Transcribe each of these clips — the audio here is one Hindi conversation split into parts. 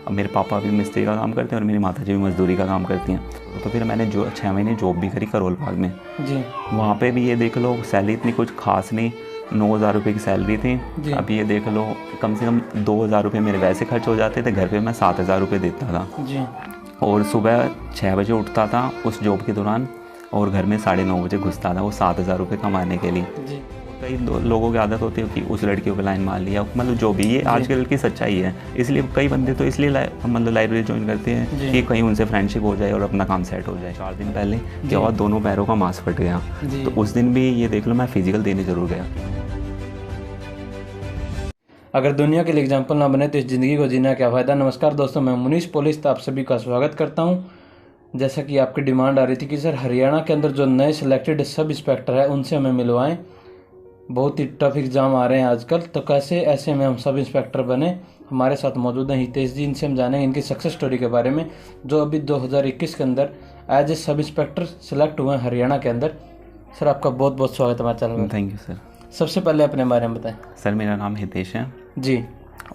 अब मेरे पापा भी मिस्त्री का काम करते हैं और मेरी माता जी भी मजदूरी का काम करती हैं। तो फिर मैंने 6 महीने जॉब भी करी करोल बाग में जी। वहाँ पे भी ये देख लो सैलरी इतनी कुछ खास नहीं, 9,000 रुपये की सैलरी थी। अब ये देख लो कम से कम 2,000 रुपये मेरे वैसे खर्च हो जाते थे, घर पे मैं 7,000 रुपये देता था जी। और सुबह 6 बजे उठता था उस जॉब के दौरान और घर में 9:30 बजे घुसता था वो 7,000 रुपये कमाने के लिए। जी। कई लोगों की आदत होती है कि उस लड़कियों पे लाइन मार लिया, मतलब जो भी, ये आजकल की सच्चाई है। इसलिए कई बंदे तो इसलिए मतलब लाइब्रेरी ज्वाइन करते हैं कि कहीं उनसे फ्रेंडशिप हो जाए और अपना काम सेट हो जाए। 4 दिन पहले क्या हुआ, दोनों पैरों का मांस फट गया। तो उस दिन भी ये देख लो मैं फिजिकल देने ज़रूर गया। अगर दुनिया के लिए एग्जाम्पल ना बने तो इस ज़िंदगी को जीना क्या फ़ायदा। नमस्कार दोस्तों, मैं मुनीश पुलिस तो आप सभी का स्वागत करता हूं। जैसा कि आपकी डिमांड आ रही थी कि सर हरियाणा के अंदर जो नए सिलेक्टेड सब इंस्पेक्टर है उनसे हमें मिलवाएं, बहुत ही टफ एग्ज़ाम आ रहे हैं आजकल, तो कैसे ऐसे में हम सब इंस्पेक्टर बने। हमारे साथ मौजूद हैं हितेश जी, इनसे हम जानेंगे इनकी सक्सेस स्टोरी के बारे में, जो अभी 2021 के अंदर as a sub inspector select हुए हैं हरियाणा के अंदर। सर आपका बहुत बहुत स्वागत है हमारे चैनल में। Thank you sir. सबसे पहले अपने बारे में बताएं। सर मेरा नाम हितेश है जी।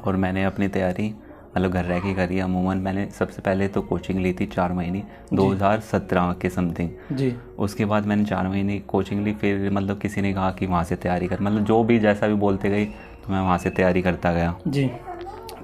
और मैंने अपनी तैयारी मतलब घर रह के करी है। अमूमन मैंने सबसे पहले तो कोचिंग ली थी 4 महीने 2017 के समथिंग जी। उसके बाद मैंने 4 महीने कोचिंग ली। फिर मतलब किसी ने कहा कि वहाँ से तैयारी कर, मतलब जो भी जैसा भी बोलते गए तो मैं वहाँ से तैयारी करता गया। जी।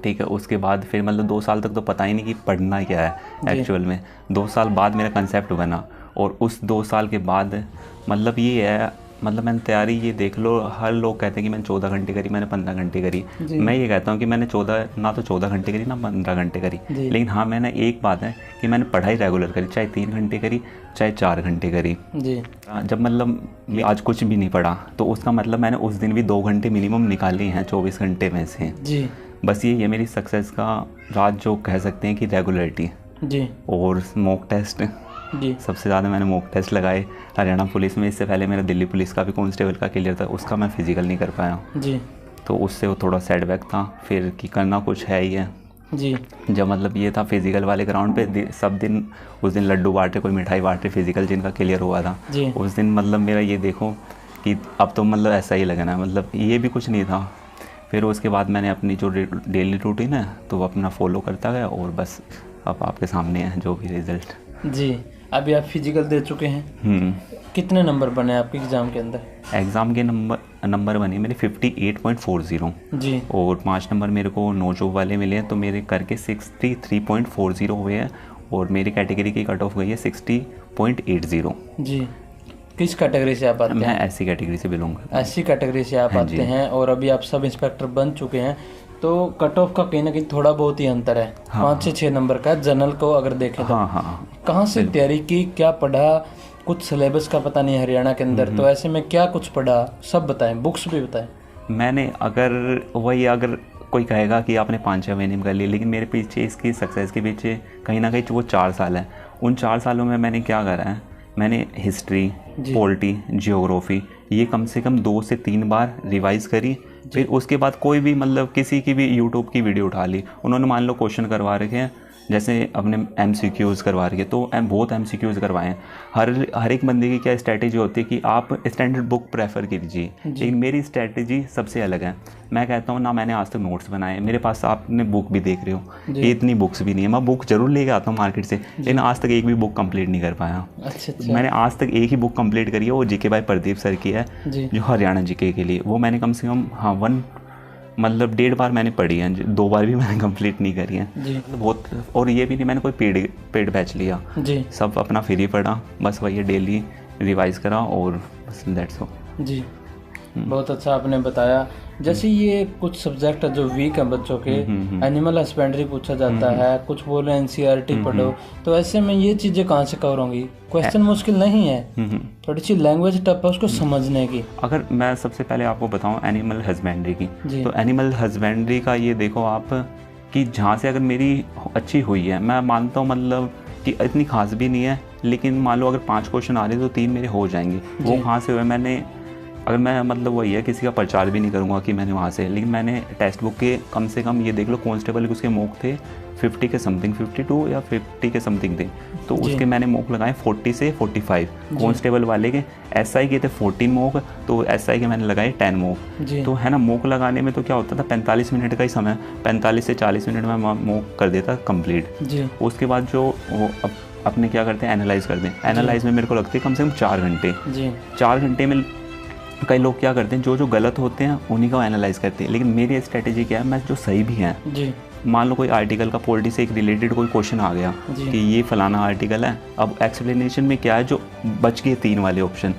ठीक है। उसके बाद फिर मतलब 2 साल तक तो पता ही नहीं कि पढ़ना क्या है एक्चुअल में। 2 साल बाद मेरा कंसेप्ट बना और उस 2 साल के बाद मतलब ये है, मतलब मैंने तैयारी ये देख लो, हर लोग कहते हैं कि मैंने 14 घंटे करी, मैंने 15 घंटे करी। मैं ये कहता हूँ कि मैंने 14 घंटे करी ना 15 घंटे करी। लेकिन हाँ, मैंने एक बात है कि मैंने पढ़ाई रेगुलर करी, चाहे 3 घंटे करी चाहे 4 घंटे करी। जी। जब मतलब आज कुछ भी नहीं पढ़ा तो उसका मतलब मैंने उस दिन भी 2 घंटे मिनिमम निकाली हैं 24 घंटे में से। जी। बस ये मेरी सक्सेस का राज जो कह सकते हैं कि रेगुलरिटी। जी। और मॉक टेस्ट जी। सबसे ज़्यादा मैंने मॉक टेस्ट लगाए हरियाणा पुलिस में। इससे पहले मेरा दिल्ली पुलिस का भी कांस्टेबल का क्लियर था, उसका मैं फिजिकल नहीं कर पाया। जी। तो उससे वो थोड़ा सेटबैक था फिर कि करना कुछ है ही है। जी। जब मतलब ये था फिजिकल वाले ग्राउंड पे सब दिन, उस दिन लड्डू बांटे, कोई मिठाई बांटे, फिजिकल जिनका क्लियर हुआ था उस दिन मतलब मेरा ये देखो कि अब तो मतलब ऐसा ही लगना है, मतलब ये भी कुछ नहीं था। फिर उसके बाद मैंने अपनी जो डेली रूटीन है तो वो अपना फॉलो करता गया और बस अब आपके सामने है जो भी रिजल्ट। जी। अभी आप फिजिकल दे चुके हैं, कितने नंबर बने आपके एग्ज़ाम के अंदर? एग्ज़ाम के नंबर बने मेरे 58.40। जी। और 5 नंबर मेरे को नो जॉब वाले मिले हैं तो मेरे करके 63.40 हुए हैं और मेरी कैटेगरी की कट ऑफ गई है 60.80। जी। किस कैटेगरी से आप आते हैं? मैं एससी कैटेगरी से बिलोंग करता हूँ। एससी कैटेगरी से आप आते हैं और अभी आप सब इंस्पेक्टर बन चुके हैं, तो कट ऑफ का कहीं ना कहीं थोड़ा बहुत ही अंतर है। 5 से 6 नंबर का जनरल को अगर देखें तो। हाँ। कहाँ से तैयारी की, क्या पढ़ा? कुछ सिलेबस का पता नहीं हरियाणा के अंदर, तो ऐसे में क्या कुछ पढ़ा सब बताएं, बुक्स भी बताएं। मैंने अगर कोई कहेगा कि आपने 5-6 महीने में कर ली, लेकिन मेरे पीछे इसकी सक्सेस के पीछे कहीं ना कहीं वो 4 साल है। उन 4 सालों में मैंने क्या करा है, मैंने हिस्ट्री, पॉलिटी, जियोग्राफी ये कम से कम 2 से 3 बार रिवाइज़ करी। फिर उसके बाद कोई भी मतलब किसी की भी यूट्यूब की वीडियो उठा ली, उन्होंने मान लो क्वेश्चन करवा रखे हैं, जैसे अपने MCQs करवा रही है तो बहुत MCQs करवाएं। हर एक बंदे की क्या स्ट्रैटेजी होती है कि आप स्टैंडर्ड बुक प्रेफर कीजिए, लेकिन मेरी स्ट्रैटेजी सबसे अलग है। मैं कहता हूँ ना, मैंने आज तक नोट्स बनाए, मेरे पास आपने बुक भी देख रहे हो, ये इतनी बुक्स भी नहीं है। मैं बुक जरूर लेके आता हूँ मार्केट से, लेकिन आज तक एक भी बुक कंप्लीट नहीं कर पाया। अच्छा। मैंने आज तक एक ही बुक कंप्लीट करी है, वो जीके बाय प्रदीप सर की है जो हरियाणा जीके के लिए। वो मैंने कम से कम 1.5 बार मैंने पढ़ी है, 2 बार भी मैंने कंप्लीट नहीं करी है बहुत। और ये भी नहीं मैंने कोई पेड बैच लिया, सब अपना फ्री पढ़ा, बस वही डेली रिवाइज करा और बस दैट्स ऑल। जी। बहुत अच्छा आपने बताया। जैसे ये कुछ सब्जेक्ट जो वीक हैं बच्चों के, एनिमल हस्बेंड्री पूछा जाता है, कुछ बोले NCERT पढ़ो, तो ऐसे में ये चीज़ें कहाँ से कवर होंगी? क्वेश्चन मुश्किल नहीं है, थोड़ी सी लैंग्वेज टफ है उसको समझने की। अगर मैं सबसे पहले आपको बताऊं एनिमल हस्बेंड्री की, तो एनिमल हस्बेंड्री का ये देखो आप कि जहाँ से अगर मेरी अच्छी हुई है, मैं मानता हूँ मतलब कि इतनी खास भी नहीं है, लेकिन मान लो अगर 5 क्वेश्चन आ रहे तो 3 मेरे हो जाएंगे। वो कहाँ से हुए, मैंने अगर मैं मतलब वही है, किसी का प्रचार भी नहीं करूँगा कि मैंने वहाँ से, लेकिन मैंने टेक्स्ट बुक के कम से कम ये देख लो, कांस्टेबल के उसके मॉक थे 50 के समथिंग, 52 या 50 के समथिंग थे, तो उसके मैंने मॉक लगाए 40 से 45। कांस्टेबल वाले के एसआई के थे 14 मॉक, तो एसआई के मैंने लगाए 10 मॉक। तो है ना, मॉक लगाने में तो क्या होता था, 45 मिनट का ही समय, 45 से 40 मिनट में मॉक कर देता कंप्लीट। उसके बाद जो वो अपने क्या करते हैं, एनालाइज करते हैं। एनालाइज में मेरे को लगती है कम से कम 4 घंटे। 4 घंटे में कई लोग क्या करते हैं, जो गलत होते हैं उन्हीं को एनालाइज करते हैं, लेकिन मेरी स्ट्रेटेजी क्या है, मैं जो सही भी हैं, मान लो कोई आर्टिकल का पॉलिटी से एक रिलेटेड कोई क्वेश्चन आ गया कि ये फलाना आर्टिकल है, अब एक्सप्लेनेशन में क्या है, जो बच गए 3 वाले ऑप्शन,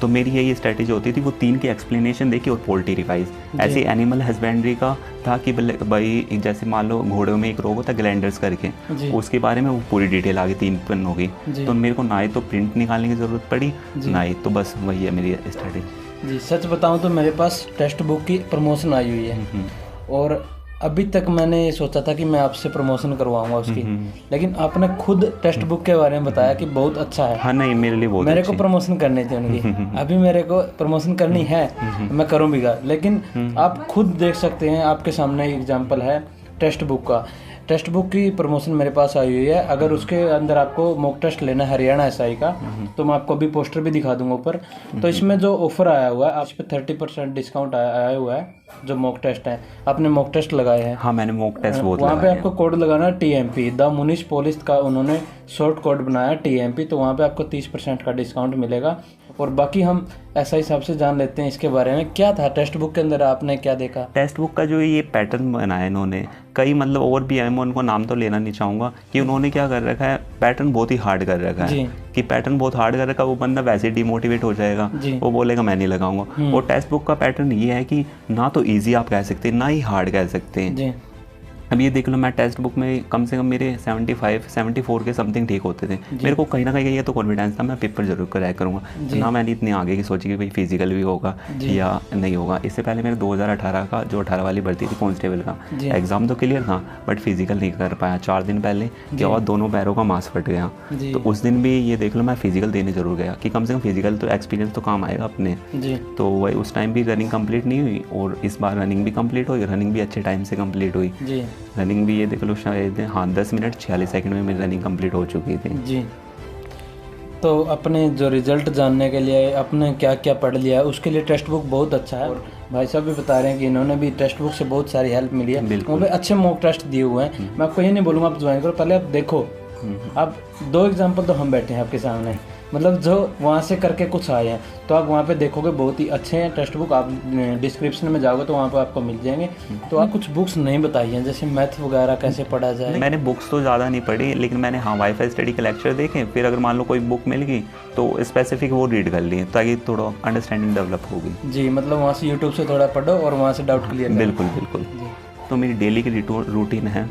तो मेरी यही स्ट्रेटेजी होती थी, वो 3 की एक्सप्लेनेशन देखी और पॉलिटी रिवाइज। ऐसे एनिमल हस्बेंड्री का था कि भाई जैसे मान लो घोड़ों में एक रोग होता है ग्लैंडर्स करके, उसके बारे में वो पूरी डिटेल आ गई 3 पन्नों होगी, तो मेरे को ना ही तो प्रिंट निकालने की ज़रूरत पड़ी, ना ही तो बस वही है मेरी स्ट्रेटेजी। जी, सच बताऊं तो मेरे पास टेक्स्ट बुक की प्रमोशन आई हुई है, और अभी तक मैंने सोचा था कि मैं आपसे प्रमोशन करवाऊंगा उसकी, लेकिन आपने खुद टेक्स्ट बुक के बारे में बताया कि बहुत अच्छा है। हाँ, नहीं मेरे लिए बहुत मेरे को प्रमोशन करनी थी उनकी, अभी मेरे को प्रमोशन करनी है, मैं करूँ भी, लेकिन आप खुद देख सकते हैं, आपके सामने एग्जाम्पल है टेक्स्ट बुक का। टेक्स्ट बुक की प्रमोशन मेरे पास आई हुई है। अगर उसके अंदर आपको मॉक टेस्ट लेना है हरियाणा एसआई का, तो मैं आपको अभी पोस्टर भी दिखा दूंगा ऊपर। तो इसमें जो ऑफर आया हुआ है, आप इस पे 30% डिस्काउंट आया हुआ है। जो मॉक टेस्ट है, आपने मॉक टेस्ट लगाए हैं? हाँ, मैंने मॉक टेस्ट बहुत वहाँ पे आपको कोड लगाना है TMP, द मुनीष पोलिस का उन्होंने शॉर्ट कोड बनाया TMP, तो वहाँ पे आपको 30% का डिस्काउंट मिलेगा। और बाकी हम एसआई साहब से जान लेते हैं इसके बारे में, क्या था टेक्स्ट बुक के अंदर, आपने क्या देखा? टेक्स्ट बुक का जो ये पैटर्न बनाया इन्होंने, कई मतलब और भी है, मैं उनको नाम तो लेना नहीं चाहूँगा, कि उन्होंने क्या कर रखा है, पैटर्न बहुत ही हार्ड कर रखा है, कि पैटर्न बहुत हार्ड कर रखा है, वो बंदा वैसे डिमोटिवेट हो जाएगा, वो बोलेगा मैं नहीं लगाऊंगा। और टेक्स्ट बुक का पैटर्न ये है कि ना तो ईजी आप कह सकते हैं, ना ही हार्ड कह सकते हैं। अब ये देख लो, मैं टेक्स्ट बुक में कम से कम मेरे 74 के समथिंग ठीक होते थे। मेरे को कहीं ना कहीं ये तो कॉन्फिडेंस था, मैं पेपर जरूर क्रैक करूँगा ना। मैंने इतने आगे की सोची कि भाई फिजिकल भी होगा या नहीं होगा। इससे पहले मेरे 2018 का जो 18 वाली भर्ती थी कांस्टेबल का एग्जाम तो क्लियर था, बट फिजिकल नहीं कर पाया। 4 दिन पहले क्या हुआ, दोनों पैरों का मांस फट गया। तो उस दिन भी ये देख लो, मैं फिजिकल देने जरूर गया कि कम से कम फिजिकल तो एक्सपीरियंस तो काम आएगा अपने। तो वही उस टाइम भी रनिंग कंप्लीट नहीं हुई, और इस बार रनिंग भी कंप्लीट हुई, रनिंग भी अच्छे टाइम से कंप्लीट हुई। रनिंग भी ये देख लो शायद 10 मिनट 46 सेकंड में मेरी रनिंग कंप्लीट हो चुकी थी। जी, तो अपने जो रिजल्ट जानने के लिए आपने क्या क्या पढ़ लिया है, उसके लिए टेक्स्ट बुक बहुत अच्छा है। और भाई साहब भी बता रहे हैं कि इन्होंने भी टेक्स्ट बुक से बहुत सारी हेल्प मिली है, वहाँ पे अच्छे मॉक टेस्ट दिए हुए हैं। मैं आपको ये नहीं बोलूँगा आप ज्वाइन करो, पहले आप देखो। अब 2 एग्जाम्पल तो हम बैठे हैं आपके सामने, मतलब जो वहाँ से करके कुछ आए हैं, तो आप वहाँ पे देखोगे बहुत ही अच्छे हैं टेक्स्ट बुक। आप डिस्क्रिप्शन में जाओगे तो वहाँ पे आपको मिल जाएंगे। तो आप कुछ बुक्स नहीं बताई हैं, जैसे मैथ वगैरह कैसे पढ़ा जाए? मैंने बुक्स तो ज़्यादा नहीं पढ़ी, लेकिन मैंने हाँ वाईफाई स्टडी के लेक्चर देखे, फिर अगर मान लो कोई बुक मिल गई तो स्पेसिफिक वो रीड कर ली, ताकि थोड़ा अंडरस्टैंडिंग डेवलप होगी। जी, मतलब वहाँ से यूट्यूब से थोड़ा पढ़ो और वहाँ से डाउट क्लियर। बिल्कुल बिल्कुल। तो मेरी डेली की रूटीन है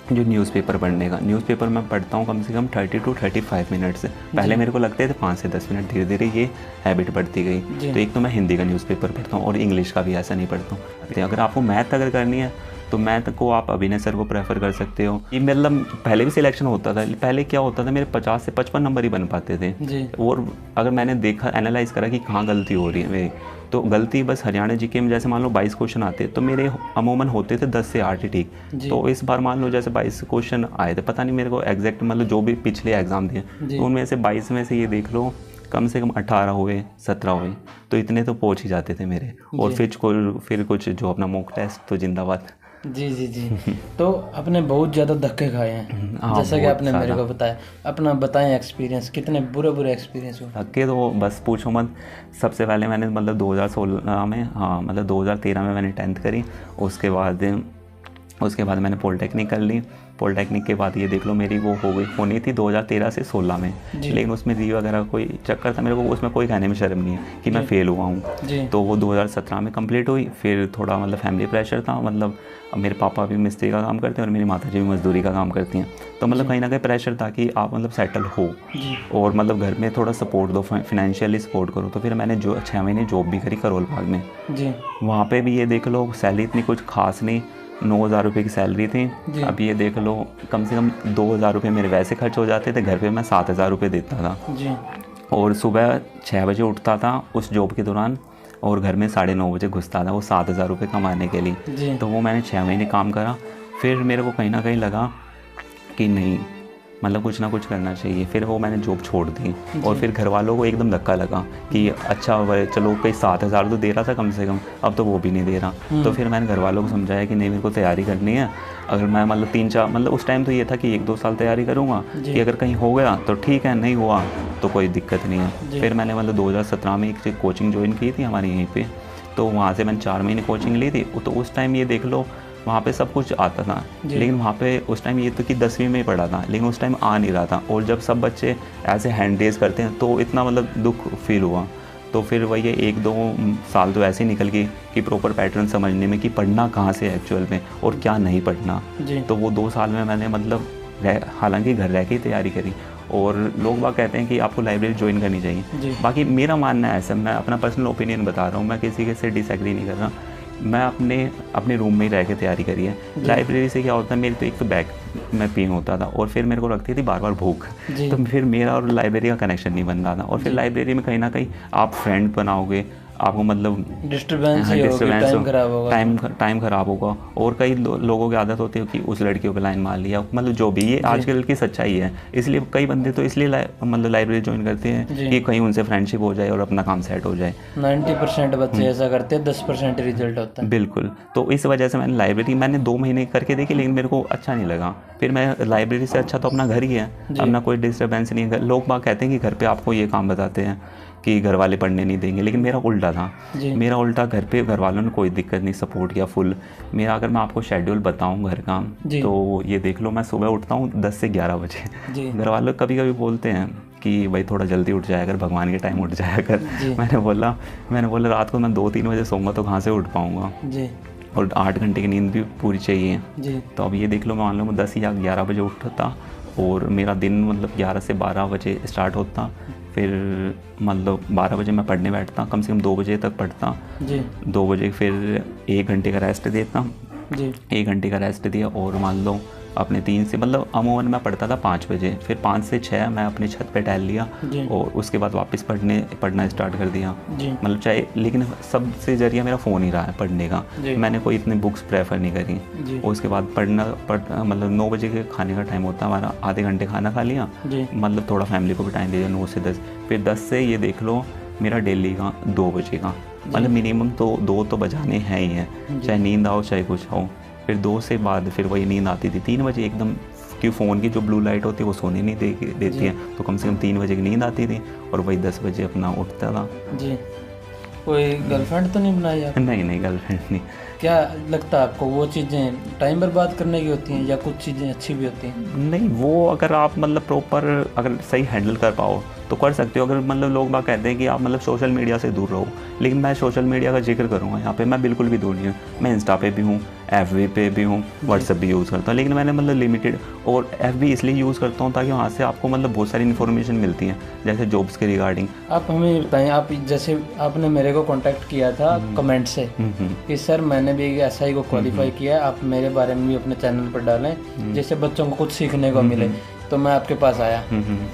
जो न्यूज़पेपर पढ़ने का। न्यूज़पेपर मैं पढ़ता हूँ कम से कम 30 to 35 मिनट से। पहले मेरे को लगते थे 5 से 10 मिनट, धीरे धीरे ये हैबिट बढ़ती गई। तो एक तो मैं हिंदी का न्यूज़पेपर पढ़ता हूँ और इंग्लिश का भी, ऐसा नहीं पढ़ता हूँ। अगर आपको मैथ अगर करनी है तो मैथ को आप अभिनय सर को प्रेफर कर सकते हो। ये मतलब पहले भी सिलेक्शन होता था, पहले क्या होता था मेरे 50 से 55 नंबर ही बन पाते थे। और अगर मैंने देखा, एनालाइज करा कि कहाँ गलती हो रही है मेरी, तो गलती बस हरियाणा जीके में जैसे मान लो 22 क्वेश्चन आते तो मेरे अमूमन होते थे 10 से 8 ही ठीक। तो इस बार मान लो जैसे 22 क्वेश्चन आए थे, पता नहीं मेरे को एग्जैक्ट मतलब जो भी पिछले एग्जाम दिए, तो उनमें से 22 में से ये देख लो कम से कम 18 हुए, 17 हुए, तो इतने तो पहुँच ही जाते थे मेरे। और फिर कुछ जो अपना मॉक टेस्ट तो जिंदाबाद। जी जी जी। तो आपने बहुत ज़्यादा धक्के खाए हैं, जैसा कि आपने मेरे को बताया। अपना बताएं एक्सपीरियंस, कितने बुरे बुरे एक्सपीरियंस हुए? धक्के तो बस पूछो मत। सबसे पहले मैंने मतलब 2016 में, हाँ मतलब 2013 में मैंने 10th करी। उसके बाद मैंने पॉलिटेक्निक कर ली। पॉलिटेक्निक के बाद ये देख लो मेरी वो होनी थी 2013 से 16 में, लेकिन उसमें री वगैरह कोई चक्कर था, मेरे को उसमें कोई कहने में शर्म नहीं है कि मैं फ़ेल हुआ हूँ। तो वो 2017 में कंप्लीट हुई। फिर थोड़ा मतलब फैमिली प्रेशर था, मतलब मेरे पापा भी मिस्त्री का काम करते हैं और मेरी माता जी भी मजदूरी का काम करती हैं, तो मतलब कहीं ना कहीं प्रेशर था कि आप मतलब सेटल हो और मतलब घर में थोड़ा सपोर्ट दो, फाइनेंशियली सपोर्ट करो। तो फिर मैंने 6 महीने जॉब भी करी करोल बाग में। वहाँ पर भी ये देख लो सैलरी इतनी कुछ खास नहीं, 9,000 रुपये की सैलरी थी। अब ये देख लो कम से कम 2,000 रुपये मेरे वैसे खर्च हो जाते थे, घर पे मैं 7,000 रुपये देता था। और सुबह 6 बजे उठता था उस जॉब के दौरान, और घर में 9:30 बजे घुसता था वो 7,000 रुपये कमाने के लिए। जी। तो वो मैंने 6 महीने काम करा, फिर मेरे को कहीं ना कहीं लगा कि नहीं मतलब कुछ ना कुछ करना चाहिए। फिर वो मैंने जॉब छोड़ दी और फिर घर वालों को एकदम धक्का लगा कि अच्छा चलो कोई 7,000 तो दे रहा था कम से कम, अब तो वो भी नहीं दे रहा। तो फिर मैंने घर वालों को समझाया कि नहीं मेरे को तैयारी करनी है, अगर मैं मतलब 3-4 मतलब उस टाइम तो ये था कि 1-2 साल तैयारी करूँगा कि अगर कहीं हो गया तो ठीक है, नहीं हुआ तो कोई दिक्कत नहीं है। फिर मैंने मतलब 2017 में एक कोचिंग ज्वाइन की थी हमारे यहीं पर, तो वहाँ से मैंने 4 महीने कोचिंग ली थी। तो उस टाइम ये देख लो वहाँ पे सब कुछ आता था, लेकिन वहाँ पे उस टाइम ये तो कि 10वीं में ही पढ़ा था, लेकिन उस टाइम आ नहीं रहा था। और जब सब बच्चे ऐसे हैंड रेज करते हैं तो इतना मतलब दुख फील हुआ। तो फिर वही 1-2 साल तो ऐसे ही निकल गए कि प्रॉपर पैटर्न समझने में कि पढ़ना कहाँ से एक्चुअल में और क्या नहीं पढ़ना। तो वो 2 साल में मैंने मतलब हालांकि घर रह के ही तैयारी करी। और लोग बाग कहते हैं कि आपको लाइब्रेरी ज्वाइन करनी चाहिए, बाकी मेरा मानना है ऐसा, मैं अपना पर्सनल ओपिनियन बता रहा हूँ, मैं किसी के से डिसएग्री नहीं कर रहा। मैं अपने रूम में ही रह के तैयारी करी है। लाइब्रेरी से क्या होता है, मेरी तो एक तो बैग में पेन होता था और फिर मेरे को लगती थी बार बार भूख, तो फिर मेरा और लाइब्रेरी का कनेक्शन नहीं बन रहा था। और फिर लाइब्रेरी में कहीं ना कहीं आप फ्रेंड बनाओगे, आपको मतलब डिस्टर्बेंस टाइम ख़राब होगा। और कई लोगों की आदत होती है कि उस लड़कियों पे लाइन मार लिया, मतलब जो भी ये आजकल की सच्चाई है। इसलिए कई बंदे तो इसलिए मतलब लाइब्रेरी ज्वाइन करते हैं कि कहीं उनसे फ्रेंडशिप हो जाए और अपना काम सेट हो जाए। 90% बच्चे ऐसा करते हैं, 10% रिजल्ट होता है। बिल्कुल, तो इस वजह से मैंने 2 महीने करके देखी, लेकिन मेरे को अच्छा नहीं लगा। फिर मैं लाइब्रेरी से अच्छा तो अपना घर ही है, अपना कोई डिस्टर्बेंस नहीं है। लोग बाग कहते हैं कि घर पे आपको ये काम बताते हैं कि घर वाले पढ़ने नहीं देंगे, लेकिन मेरा उल्टा था। मेरा उल्टा घर पे घर वालों ने कोई दिक्कत नहीं, सपोर्ट किया फुल। मेरा अगर मैं आपको शेड्यूल बताऊं घर का, तो ये देख लो मैं सुबह उठता हूँ 10 से 11 बजे। घर वाले कभी कभी बोलते हैं कि भाई थोड़ा जल्दी उठ जाया कर, भगवान के टाइम उठ जाया कर। मैंने बोला रात को मैं 2-3 बजे सोऊंगा तो कहाँ से उठ पाऊँगा, और 8 घंटे की नींद भी पूरी चाहिए। तो अब ये देख लो, मैं मान लो 10 या 11 बजे उठता और मेरा दिन मतलब 11 से 12 बजे स्टार्ट होता। फिर मतलब 12 बजे मैं पढ़ने बैठता, कम से कम 2 बजे तक पढ़ता। 2 बजे फिर 1 घंटे का रेस्ट देता। 1 घंटे का रेस्ट दिया और मान लो अपने 3 से मतलब अमूमन मैं पढ़ता था 5 बजे, फिर 5 से 6 मैं अपनी छत पे टहल लिया और उसके बाद वापस पढ़ना स्टार्ट कर दिया। मतलब चाहे, लेकिन सबसे जरिया मेरा फ़ोन ही रहा है पढ़ने का। मैंने कोई इतनी बुक्स प्रेफर नहीं करी। और उसके बाद मतलब 9 बजे के खाने का टाइम होता हमारा, आधे घंटे खाना खा लिया, मतलब थोड़ा फैमिली को भी टाइम दे दिया 9 से 10। फिर 10 से ये देख लो मेरा डेली का 2 बजे का, मतलब मिनिमम तो 2 तो बजाने हैं ही हैं, चाहे नींद आओ चाहे कुछ हो। फिर 2 से बाद फिर वही नींद आती थी 3 बजे एकदम, कि फ़ोन की जो ब्लू लाइट होती है वो सोने नहीं देती है, तो कम से कम 3 बजे की नींद आती थी और वही 10 बजे अपना उठता था। कोई गर्लफ्रेंड तो नहीं बनाई आपने? नहीं गर्लफ्रेंड नहीं। क्या लगता है आपको, वो चीज़ें टाइम बर्बाद करने की होती हैं या कुछ चीज़ें अच्छी भी होती हैं? नहीं, वो अगर आप मतलब प्रॉपर अगर सही हैंडल कर पाओ तो कर सकते हो। अगर मतलब लोग बात कहते हैं कि आप मतलब सोशल मीडिया से दूर रहो, लेकिन मैं सोशल मीडिया का जिक्र करूँगा यहाँ पे, मैं बिल्कुल भी दूर नहीं हूँ। मैं इंस्टा पे भी हूँ, FB पे भी हूँ, व्हाट्सएप भी यूज़ करता हूँ, लेकिन मैंने मतलब लिमिटेड। और FB इसलिए यूज़ करता हूँ ताकि वहाँ से आपको मतलब बहुत सारी इन्फॉर्मेशन मिलती है, जैसे जॉब्स के रिगार्डिंग। आप हमें बताएं, आप जैसे आपने मेरे को कॉन्टैक्ट किया था कमेंट से कि सर मैंने भी SI को क्वालिफाई किया, आप मेरे बारे में भी अपने चैनल पर डालें जिससे बच्चों को कुछ सीखने को मिले, तो मैं आपके पास आया।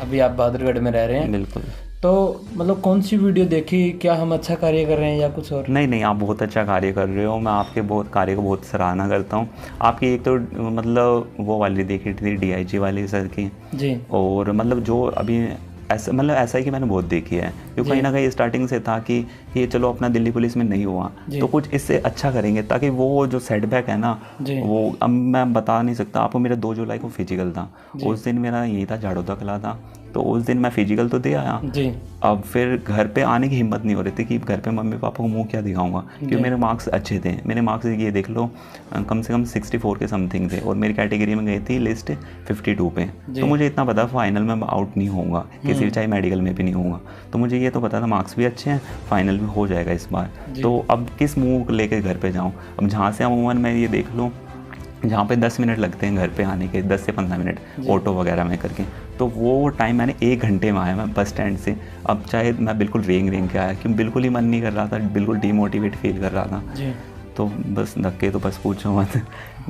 अभी आप बहादुरगढ़ में रह रहे हैं। बिल्कुल। तो मतलब कौन सी वीडियो देखी, क्या हम अच्छा कार्य कर रहे हैं या कुछ और? नहीं, आप बहुत अच्छा कार्य कर रहे हो, मैं आपके कार्य को बहुत सराहना करता हूँ। आपकी एक तो मतलब वो वाली देखी थी DIG वाली सर की जी, और मतलब जो अभी ऐसा मतलब ऐसा ही कि मैंने बहुत देखी है, क्योंकि कहीं ना कहीं स्टार्टिंग से था कि ये चलो अपना दिल्ली पुलिस में नहीं हुआ तो कुछ इससे अच्छा करेंगे, ताकि वो जो सेटबैक है ना वो अब मैं बता नहीं सकता आपको। मेरा 2 जुलाई को फिजिकल था, उस दिन मेरा यही था झाड़ोदा कला था, तो उस दिन मैं फिजिकल तो दे आया जी। अब फिर घर पे आने की हिम्मत नहीं हो रही थी कि घर पे मम्मी पापा को मुंह क्या दिखाऊंगा, क्योंकि मेरे मार्क्स अच्छे थे। मेरे मार्क्स ये देख लो कम से कम 64 के समथिंग थे और मेरी कैटेगरी में गई थी लिस्ट 52 पे। तो मुझे इतना पता फाइनल में आउट नहीं होऊंगा किसी भी, चाहे मेडिकल में भी नहीं होऊंगा। तो मुझे ये तो पता था मार्क्स भी अच्छे हैं, फाइनल भी हो जाएगा इस बार। तो अब किस मुँह लेकर घर पर जाऊँ? अब जहाँ से अमूमन मैं ये देख लूँ जहाँ पे 10 मिनट लगते हैं घर पे आने के, 10 से 15 मिनट ऑटो वगैरह में करके, तो वो टाइम मैंने 1 घंटे में आया मैं बस स्टैंड से। अब चाहे मैं बिल्कुल रेंग के आया, क्योंकि बिल्कुल ही मन नहीं कर रहा था, बिल्कुल डीमोटिवेट फील कर रहा था। तो बस धक्के तो बस पूछो मत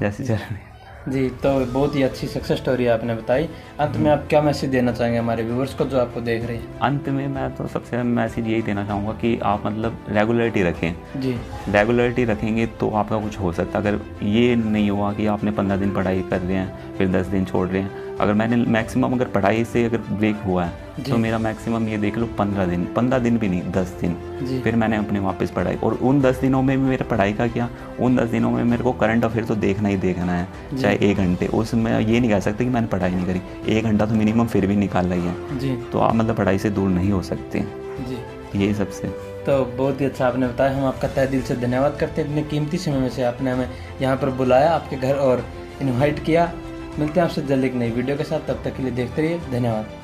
जैसे चल रही। जी, तो बहुत ही अच्छी सक्सेस स्टोरी आपने बताई। अंत में आप क्या मैसेज देना चाहेंगे हमारे व्यूवर्स को जो आपको देख रहे हैं? अंत में मैं तो सबसे मैसेज यही देना चाहूँगा कि आप मतलब रेगुलरिटी रखें। जी, रेगुलरिटी रखेंगे तो आपका कुछ हो सकता है। अगर ये नहीं हुआ कि आपने 15 दिन पढ़ाई कर रहे हैं फिर 10 दिन छोड़ रहे हैं, अगर मैंने मैक्सिमम अगर पढ़ाई से अगर ब्रेक हुआ है तो मेरा मैक्सिमम ये देख लो 15 दिन भी नहीं, 10 दिन। जी, फिर मैंने अपने वापस पढ़ाई, और उन 10 दिनों में भी मेरा पढ़ाई का क्या, उन 10 दिनों में मेरे को करंट अफेयर तो देखना ही देखना है, चाहे 1 घंटे। उसमें ये नहीं कह सकते कि मैंने पढ़ाई नहीं करी, 1 घंटा तो मिनिमम फिर भी निकाल रही है। जी, तो आप मतलब पढ़ाई से दूर नहीं हो सकते, जी। यही सबसे। तो बहुत ही अच्छा आपने बताया, हम आपका तहे दिल से धन्यवाद करते हैं। इतने कीमती समय में से आपने हमें यहाँ पर बुलाया, आपके घर और इनवाइट किया। मिलते हैं आपसे जल्द एक नई वीडियो के साथ, तब तक के लिए देखते रहिए। धन्यवाद।